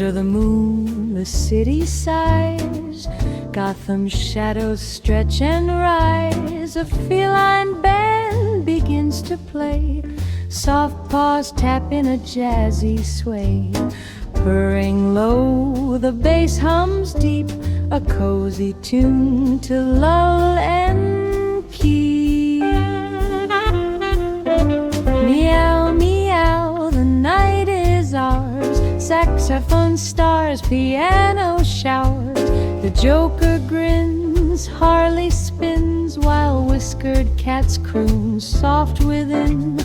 Under the moon, the city sighs, Gotham's shadows stretch and rise. A feline band begins to play, soft paws tap in a jazzy sway. Purring low, the bass hums deep, a cozy tune to lull and keep. Meow, meow, the night is ours. Saxophone stars, piano showers. The Joker grins, Harley spins, while whiskered cats croon soft within.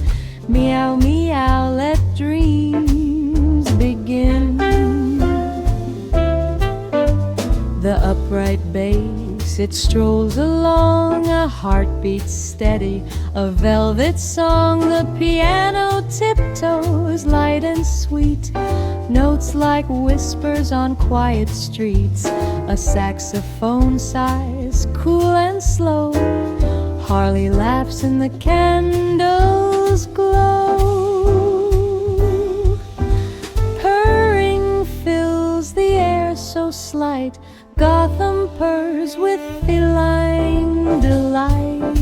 Meow, meow, let dreams begin. The upright bass, it strolls along, a heartbeat steady, a velvet song. The piano tiptoes, light and sweet, notes like whispers on quiet streets. A saxophone sighs, cool and slow. Harley laughs and the candles glow. Purring fills the air so slight, Gotham purrs with feline delight.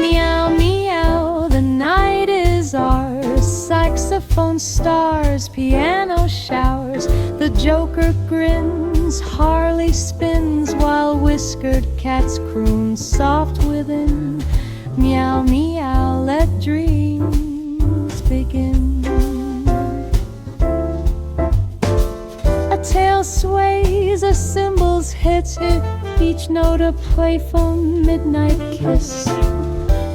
Meow, meow, the night is ours. Saxophone stars, piano showers. The Joker grins, Harley spins, while whiskered cats croon soft within. Meow, meow, let dreams begin. A tail sways, a cymbal's hit, each note a playful midnight kiss.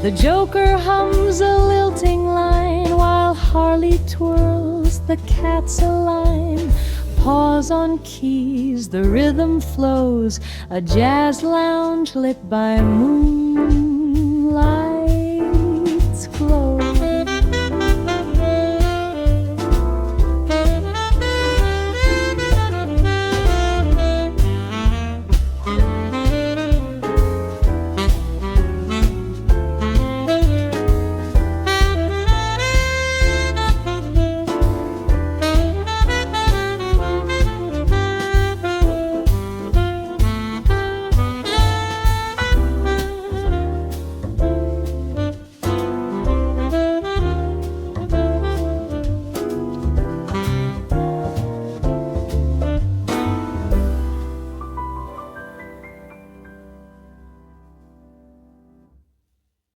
The Joker hums a lilting line, while Harley twirls, the cats align. Paws on keys, the rhythm flows, a jazz lounge lit by moonlight.